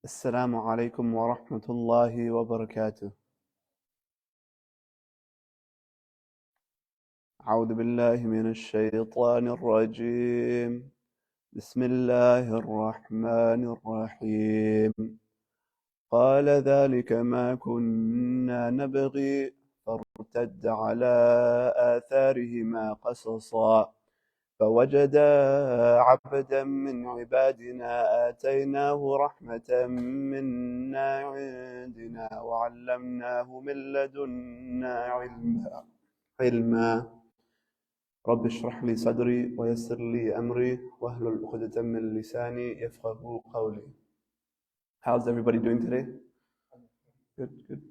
السلام عليكم ورحمة الله وبركاته. أعوذ بالله من الشيطان الرجيم. بسم الله الرحمن الرحيم. قال ذلك ما كنا نبغي فارتد على آثارهما قصصا فوجدا عبدا من عبادنا آتيناه رحمة منا عندنا وعلمناه من لدنا علما رب اشرح لي صدري ويسر لي أمري واحلل عقدة من لساني يفقهوا قولي. How's everybody doing today? Good.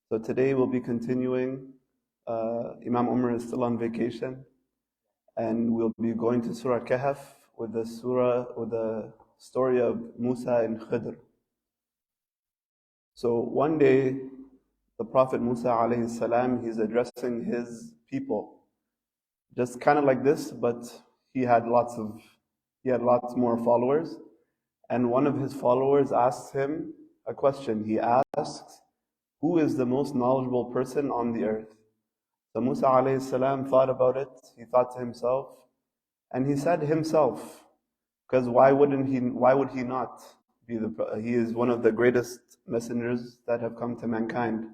So today we'll be continuing. Imam Umar is still on vacation, and we'll be going to Surah Kahf with the story of Musa and Khidr. So one day, the Prophet Musa alayhi salam, he's addressing his people, just kind of like this, but he had lots more followers. And one of his followers asks him a question. He asks, "Who is the most knowledgeable person on the earth?" So Musa alayhi salam thought about it. He thought to himself, and he said himself, because why would he not be he is one of the greatest messengers that have come to mankind.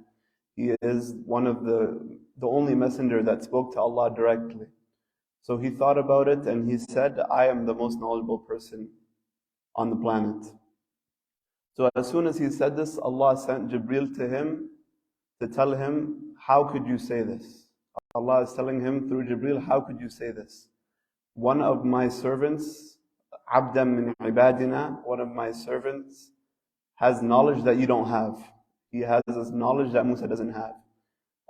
He is one of the only messenger that spoke to Allah directly. So he thought about it and he said, I am the most knowledgeable person on the planet. So as soon as he said this, Allah sent Jibreel to him to tell him, how could you say this? Allah is telling him through Jibreel, how could you say this? One of my servants, Abdam min ibadina, one of my servants has knowledge that you don't have. He has this knowledge that Musa doesn't have.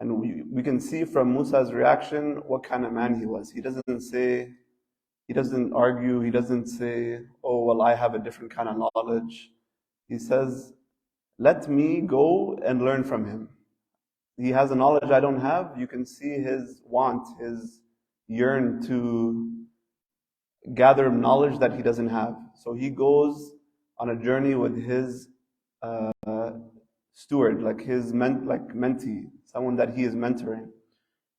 And we can see from Musa's reaction what kind of man he was. He doesn't argue, he doesn't say, oh, well, I have a different kind of knowledge. He says, let me go and learn from him. He has a knowledge I don't have. You can see his want, his yearn to gather knowledge that he doesn't have. So he goes on a journey with his steward, like his mentee, someone that he is mentoring.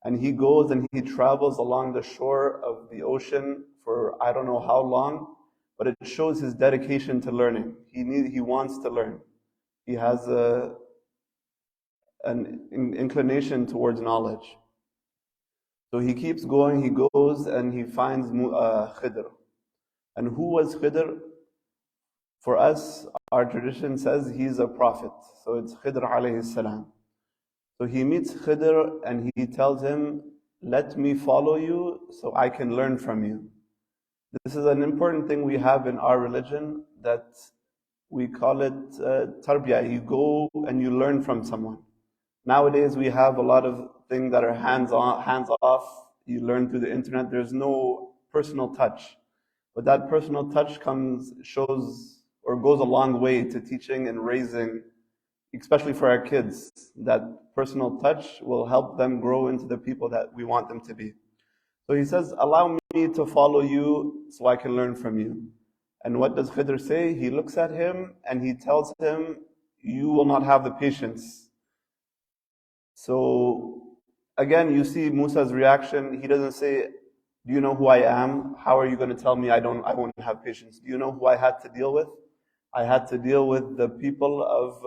And he goes and he travels along the shore of the ocean for I don't know how long, but it shows his dedication to learning. He wants to learn. He has an inclination towards knowledge. So he keeps going, he goes and he finds Khidr. And who was Khidr? For us, our tradition says he's a prophet. So it's Khidr alayhi salam. So he meets Khidr and he tells him, let me follow you so I can learn from you. This is an important thing we have in our religion, that we call it tarbiyah. You go and you learn from someone. Nowadays we have a lot of things that are hands off. You learn through the internet. There's no personal touch. But that personal touch goes a long way to teaching and raising, especially for our kids. That personal touch will help them grow into the people that we want them to be. So he says, allow me to follow you so I can learn from you. And what does Khidr say? He looks at him and he tells him, you will not have the patience. So again, you see Musa's reaction. He doesn't say, do you know who I am? How are you going to tell me I won't have patience? Do you know who I had to deal with? I had to deal with the people of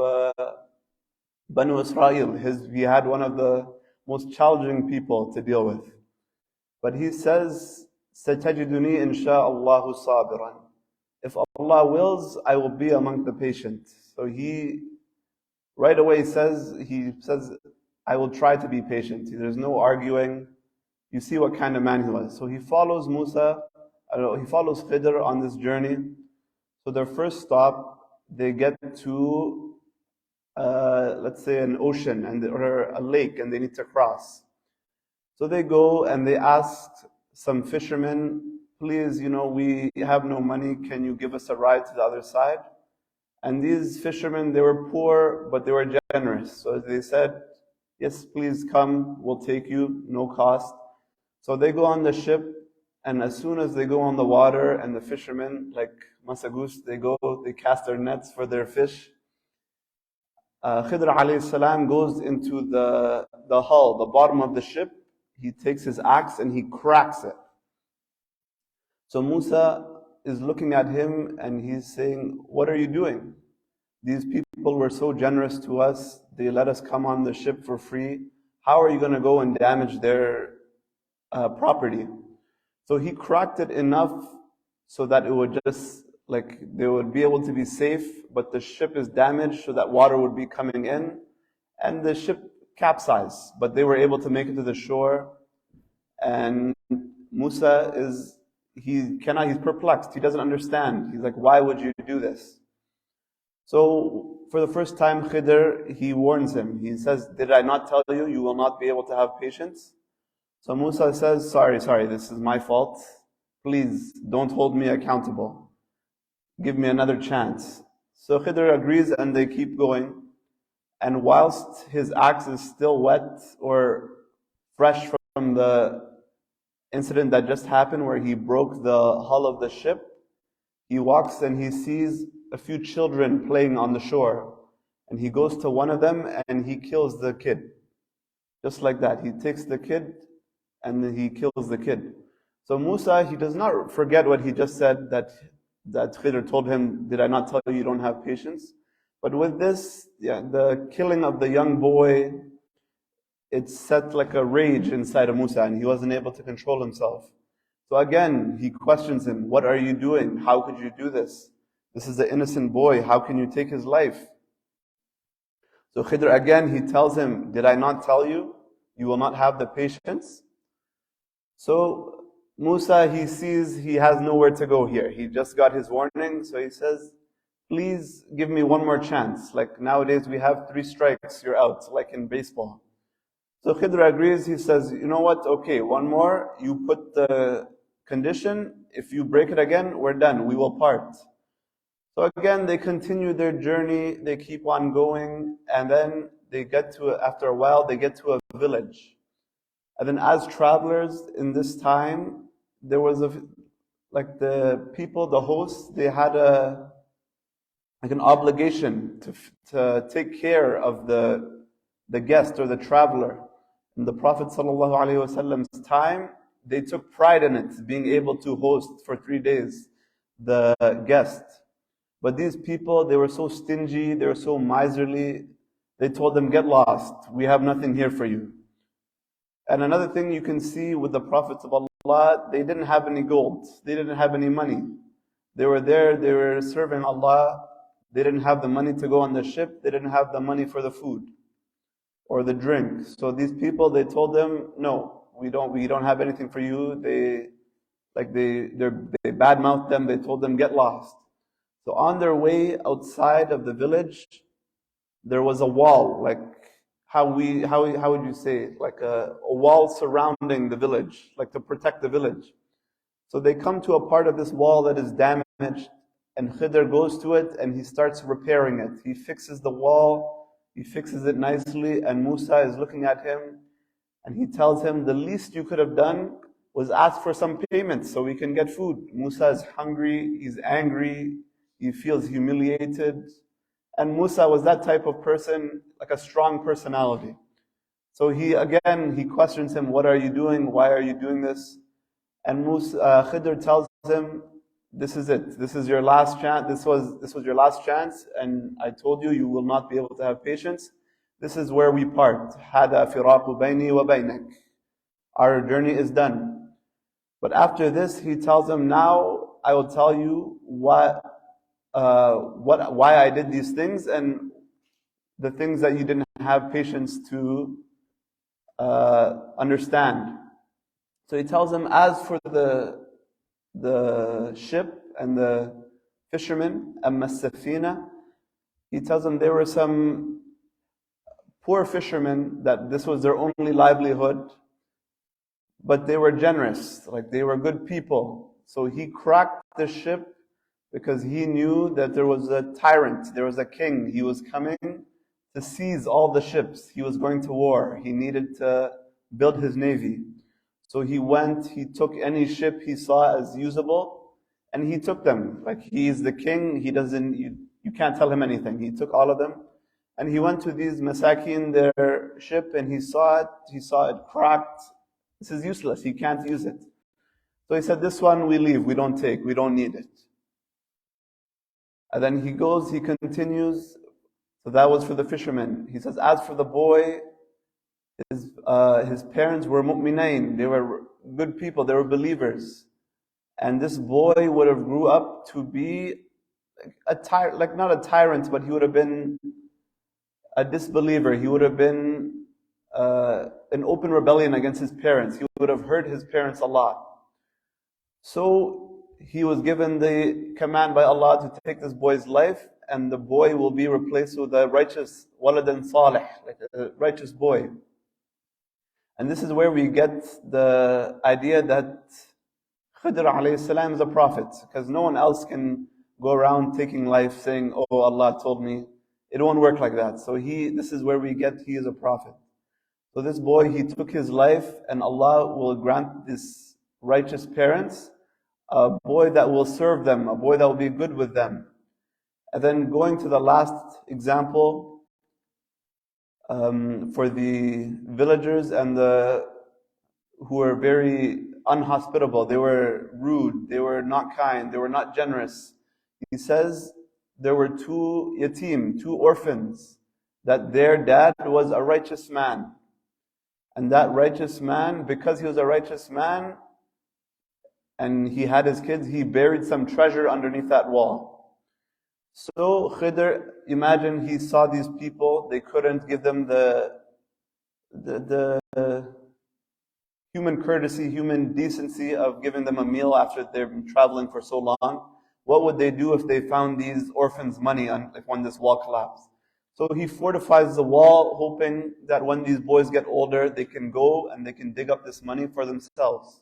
Banu Israel. He had one of the most challenging people to deal with. But he says, سَتَجِدُنِي إِنْ شَاءَ اللَّهُ صَابِرًا. If Allah wills, I will be among the patient. So he right away says, I will try to be patient. There's no arguing. You see what kind of man he was. So he follows Khidr on this journey. So their first stop, they get to, let's say, an ocean or a lake, and they need to cross. So they go and they ask some fishermen, please, we have no money. Can you give us a ride to the other side? And these fishermen, they were poor, but they were generous. So they said, yes, please come. We'll take you, no cost. So they go on the ship And as soon as they go on the water, and the fishermen, like Masagus, they cast their nets for their fish. Khidr alayhi salam goes into the hull, the bottom of the ship. He takes his axe and he cracks it. So Musa is looking at him and he's saying, "What are you doing? These people were so generous to us. They let us come on the ship for free. How are you going to go and damage their property?" So he cracked it enough so that it would just, like, they would be able to be safe, but the ship is damaged so that water would be coming in, and the ship capsized. But they were able to make it to the shore, and Musa he's perplexed. He doesn't understand. He's like, "Why would you do this?" So for the first time, Khidr, he warns him. He says, "Did I not tell you, you will not be able to have patience?" So Musa says, sorry, this is my fault. Please don't hold me accountable. Give me another chance." So Khidr agrees and they keep going. And whilst his axe is still wet or fresh from the incident that just happened where he broke the hull of the ship, he walks and he sees a few children playing on the shore. And he goes to one of them and he kills the kid. Just like that. He takes the kid and then he kills the kid. So Musa, he does not forget what he just said, that Khidr told him, "Did I not tell you don't have patience?" But with this, the killing of the young boy, it set like a rage inside of Musa, and he wasn't able to control himself. So again, he questions him, "What are you doing? How could you do this? This is an innocent boy. How can you take his life?" So Khidr again, he tells him, "Did I not tell you? You will not have the patience?" So Musa, he sees he has nowhere to go here. He just got his warning, so he says, "Please give me one more chance. Like nowadays we have 3 strikes, you're out, like in baseball." So Khidr agrees. He says, "You know what? Okay, one more. You put the condition. If you break it again, we're done. We will part." So again, they continue their journey. They keep on going, and then after a while, they get to a village. And then as travelers in this time, there was the people, the hosts, they had an obligation to take care of the guest or the traveler. In the Prophet ﷺ's time, they took pride in it, being able to host for 3 days the guest. But these people, they were so stingy, they were so miserly, they told them, "Get lost, we have nothing here for you." And another thing you can see with the prophets of Allah, they didn't have any gold. They didn't have any money. They were there, they were serving Allah. They didn't have the money to go on the ship. They didn't have the money for the food or the drink. So these people, they told them, "No, we don't have anything for you." They badmouthed them. They told them, "Get lost." So on their way outside of the village, there was a wall, like how would you say it? Like a wall surrounding the village, like to protect the village. So they come to a part of this wall that is damaged, and Khidr goes to it and he starts repairing it. He fixes the wall, he fixes it nicely, and Musa is looking at him and he tells him, "The least you could have done was ask for some payment so we can get food." Musa is hungry, he's angry, he feels humiliated. And Musa was that type of person, like a strong personality. So he questions him, "What are you doing? Why are you doing this?" And Khidr tells him, "This is it. This is your last chance. This was your last chance, and I told you will not be able to have patience. This is where we part. هذا فراق بيني وبينك. Our journey is done." But after this, he tells him, "Now I will tell you why I did these things and the things that you didn't have patience to understand." So he tells him, as for the ship and the fishermen, أَمَّا السَّفِينَةِ, he tells him there were some poor fishermen that this was their only livelihood, but they were generous, like they were good people. So he cracked the ship because he knew that there was a tyrant, there was a king. He was coming to seize all the ships. He was going to war. He needed to build his navy. So he went, he took any ship he saw as usable, and he took them. Like, he's the king, you can't tell him anything. He took all of them, and he went to these masakin, their ship, and he saw it cracked. This is useless, he can't use it. So he said, this one we leave, we don't take, we don't need it. And then he goes, he continues. So that was for the fisherman. He says, as for the boy, his parents were mu'minain. They were good people, they were believers. And this boy would have grew up to be not a tyrant, but he would have been a disbeliever. He would have been an open rebellion against his parents. He would have hurt his parents a lot. So he was given the command by Allah to take this boy's life, and the boy will be replaced with a righteous waladan salih, like a righteous boy. And this is where we get the idea that Khidr alayhi salam is a prophet, because no one else can go around taking life saying, oh, Allah told me. It won't work like that. So this is where we get he is a prophet. So this boy, he took his life, and Allah will grant this righteous parents a boy that will serve them, a boy that will be good with them. And then going to the last example, for the villagers and who were very unhospitable, they were rude, they were not kind, they were not generous. He says there were two orphans, that their dad was a righteous man. And that righteous man, because he was a righteous man, and he had his kids, he buried some treasure underneath that wall. So Khidr, imagine he saw these people, they couldn't give them the human courtesy, human decency of giving them a meal after they've been traveling for so long. What would they do if they found these orphans' money when this wall collapsed? So he fortifies the wall, hoping that when these boys get older, they can go and they can dig up this money for themselves.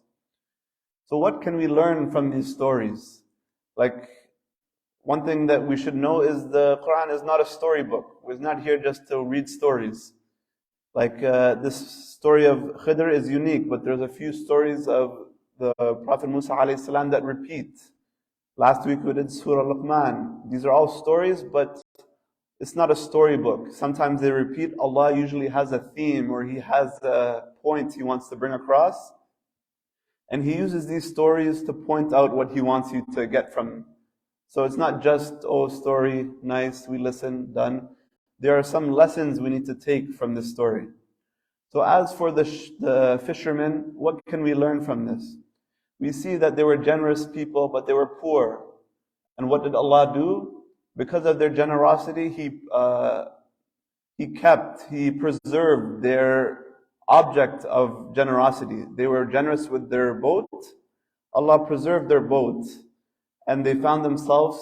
So what can we learn from these stories? Like, one thing that we should know is the Quran is not a storybook. We're not here just to read stories. Like this story of Khidr is unique, but there's a few stories of the Prophet Musa alayhi salam that repeat. Last week we did Surah Luqman. These are all stories, but it's not a storybook. Sometimes they repeat. Allah usually has a theme, or He has a point He wants to bring across. And He uses these stories to point out what He wants you to get from. So it's not just, oh, story, nice, we listen, done. There are some lessons we need to take from this story. So as for the fishermen, what can we learn from this? We see that they were generous people, but they were poor. And what did Allah do? Because of their generosity, He preserved their object of generosity. They were generous with their boat. Allah preserved their boat. And they found themselves,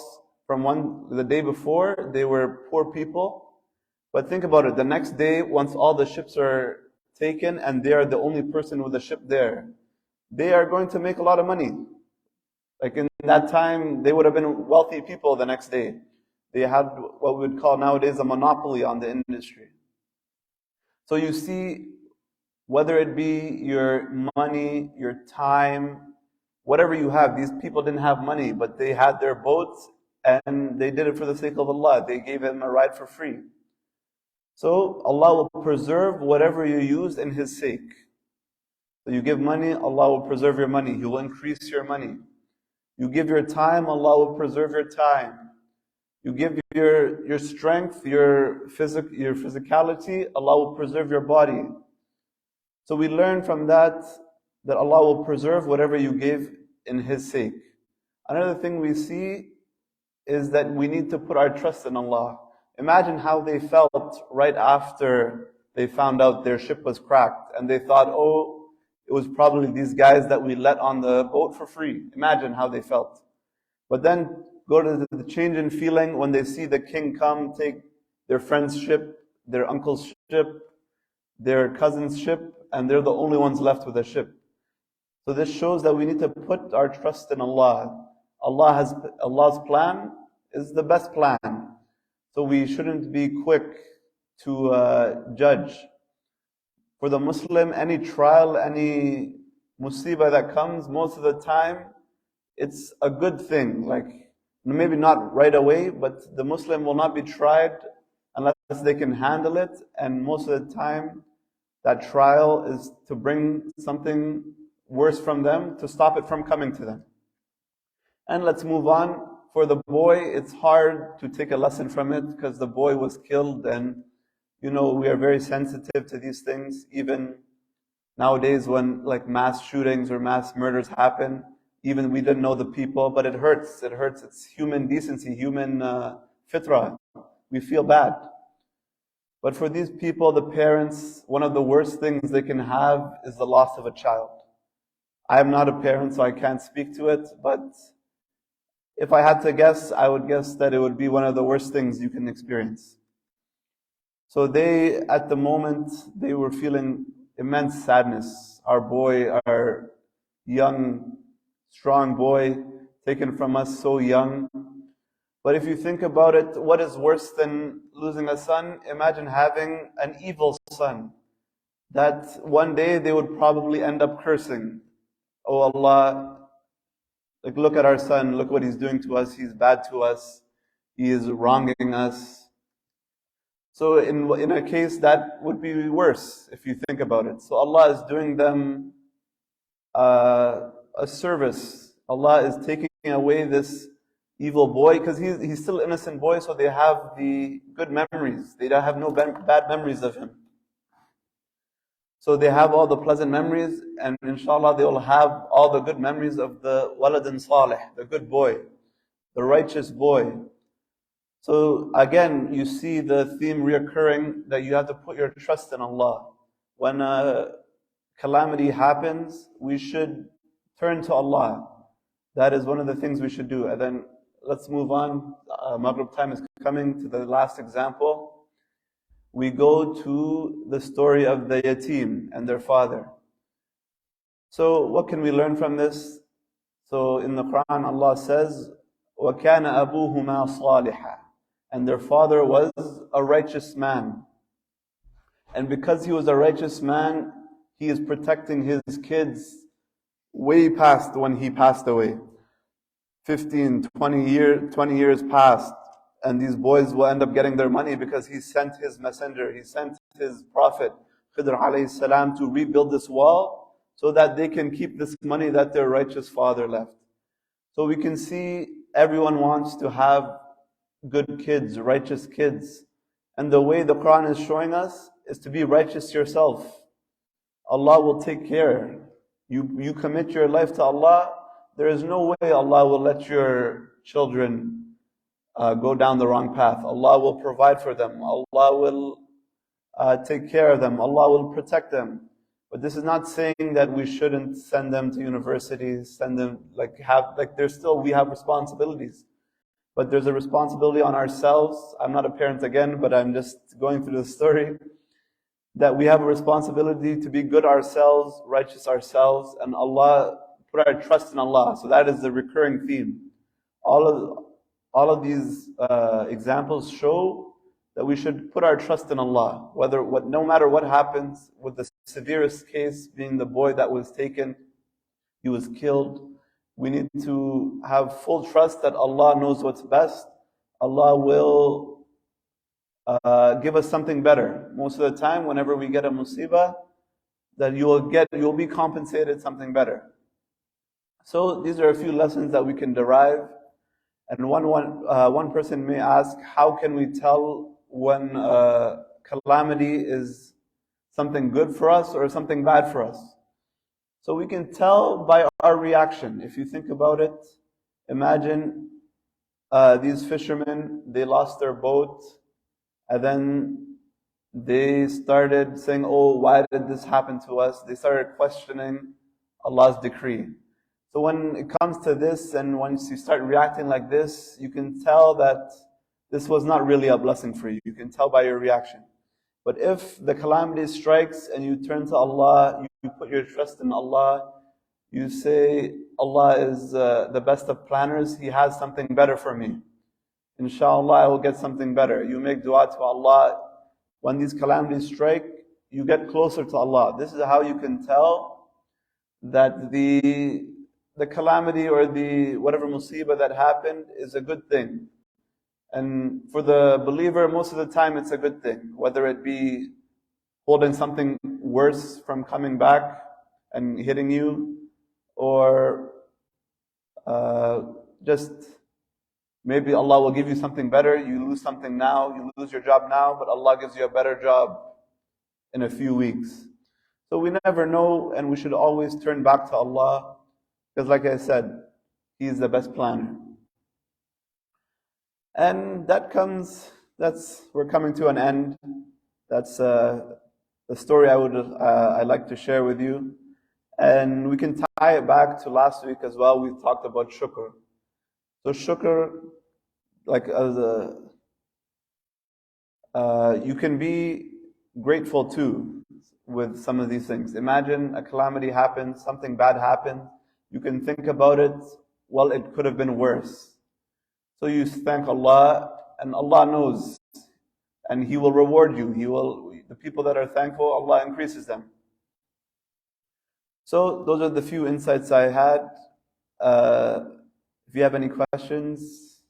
the day before, they were poor people. But think about it, the next day, once all the ships are taken and they are the only person with the ship there, they are going to make a lot of money. Like in that time, they would have been wealthy people the next day. They had what we would call nowadays a monopoly on the industry. So you see, whether it be your money, your time, whatever you have, these people didn't have money, but they had their boats and they did it for the sake of Allah. They gave Him a ride for free. So Allah will preserve whatever you use in His sake. So you give money, Allah will preserve your money. He will increase your money. You give your time, Allah will preserve your time. You give your strength, your physicality, Allah will preserve your body. So we learn from that Allah will preserve whatever you give in His sake. Another thing we see is that we need to put our trust in Allah. Imagine how they felt right after they found out their ship was cracked and they thought, oh, it was probably these guys that we let on the boat for free. Imagine how they felt. But then go to the change in feeling when they see the king come, take their friend's ship, their uncle's ship, their cousin's ship, and they're the only ones left with a ship. So this shows that we need to put our trust in Allah. Allah's plan is the best plan. So we shouldn't be quick to judge. For the Muslim, any trial, any musibah that comes, most of the time, it's a good thing. Like, maybe not right away, but the Muslim will not be tried unless they can handle it. And most of the time, that trial is to bring something worse from them, to stop it from coming to them. And let's move on. For the boy, it's hard to take a lesson from it because the boy was killed, and we are very sensitive to these things. Even nowadays, when like mass shootings or mass murders happen, even we didn't know the people, but it hurts. It hurts. It's human decency, human fitrah. We feel bad. But for these people, the parents, one of the worst things they can have is the loss of a child. I am not a parent, so I can't speak to it, but if I had to guess, I would guess that it would be one of the worst things you can experience. So they, at the moment, they were feeling immense sadness. Our boy, our young, strong boy, taken from us so young. But if you think about it, what is worse than losing a son? Imagine having an evil son that one day they would probably end up cursing. Oh Allah, like, look at our son, look what he's doing to us, he's bad to us, he is wronging us. So in a case that would be worse if you think about it. So Allah is doing them a service. Allah is taking away this evil boy because he's still an innocent boy, so they have the good memories. They don't have no bad memories of him. So they have all the pleasant memories, and inshallah they will have all the good memories of the waladun salih, the good boy, the righteous boy. So again, you see the theme reoccurring that you have to put your trust in Allah. When a calamity happens, we should turn to Allah. That is one of the things we should do. And then let's move on. Maghrib time is coming to the last example. We go to the story of the yatim and their father. So what can we learn from this? So in the Quran, Allah says, وَكَانَ أَبُوهُمَا صَالِحًا, and their father was a righteous man. And because he was a righteous man, he is protecting his kids way past when he passed away. 15, 20 years passed. And these boys will end up getting their money because he sent his messenger, he sent his prophet, Khidr alayhi salam, to rebuild this wall so that they can keep this money that their righteous father left. So we can see everyone wants to have good kids, righteous kids. And the way the Quran is showing us is to be righteous yourself. Allah will take care. You commit your life to Allah, there is no way Allah will let your children go down the wrong path. Allah will provide for them. Allah will take care of them. Allah will protect them. But this is not saying that we shouldn't send them to universities, send them we have responsibilities. But there's a responsibility on ourselves. I'm not a parent again, but I'm just going through the story. That we have a responsibility to be good ourselves, righteous ourselves, and Allah, put our trust in Allah. So that is the recurring theme. All of these examples show that we should put our trust in Allah. No matter what happens, with the severest case being the boy that was taken, he was killed. We need to have full trust that Allah knows what's best. Allah will give us something better. Most of the time, whenever we get a musibah, that you'll be compensated something better. So these are a few lessons that we can derive. And one person may ask, how can we tell when calamity is something good for us or something bad for us? So we can tell by our reaction. If you think about it, imagine these fishermen, they lost their boat, and then they started saying, oh, why did this happen to us? They started questioning Allah's decree. So when it comes to this, and once you start reacting like this, you can tell that this was not really a blessing for you. You can tell by your reaction. But if the calamity strikes and you turn to Allah, you put your trust in Allah, you say, Allah is the best of planners, He has something better for me. Inshallah, I will get something better. You make dua to Allah. When these calamities strike, you get closer to Allah. This is how you can tell that the calamity or the whatever musibah that happened is a good thing. And for the believer, most of the time it's a good thing, whether it be holding something worse from coming back and hitting you, or just maybe Allah will give you something better. You lose something now, you lose your job now, but Allah gives you a better job in a few weeks. So we never know, and we should always turn back to Allah, because like I said, He's the best planner. And we're coming to an end. That's the story I'd like to share with you. And we can tie it back to last week as well. We talked about shukr. So shukr, like you can be grateful too with some of these things. Imagine a calamity happens, something bad happens. You can think about it, well, it could have been worse. So you thank Allah, and Allah knows, and He will reward you. The people that are thankful, Allah increases them. So those are the few insights I had. If you have any questions,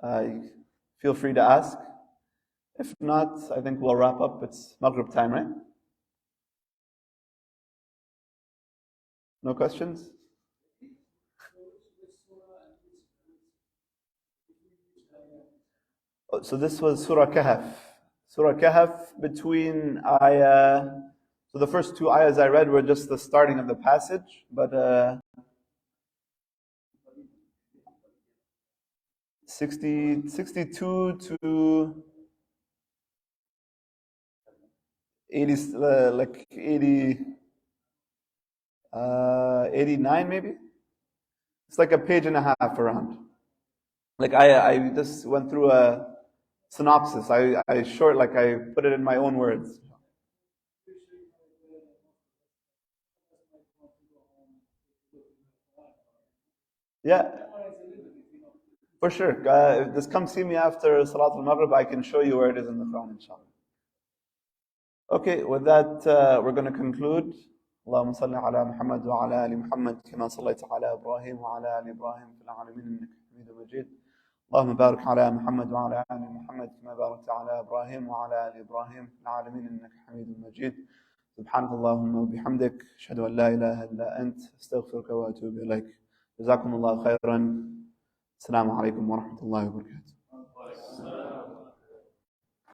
feel free to ask. If not, I think we'll wrap up. It's Maghrib time, right? No questions? So this was Surah Kahf. Surah Kahf between ayah. So the first two ayahs I read were just the starting of the passage, but 62 to 80, like 80, 89 maybe. It's like a page and a half around. Like I just went through a synopsis. I put it in my own words. Yeah, for sure. Just come see me after Salat al-Maghrib. I can show you where it is in the Quran, inshallah. Okay, with that, we're going to conclude. اللهم صل على محمد وعلى آل محمد كما صليت على إبراهيم وعلى آل إبراهيم في العالمين إنك حميد مجيد. اللهم بارك على محمد وعلى آل محمد كما باركت على إبراهيم وعلى آل إبراهيم في العالمين إنك حميد مجيد. سبحانك اللهم وبحمدك أشهد أن لا إله إلا أنت أستغفرك وأتوب إليك. جزاكم الله خيرا. السلام عليكم ورحمة الله وبركاته.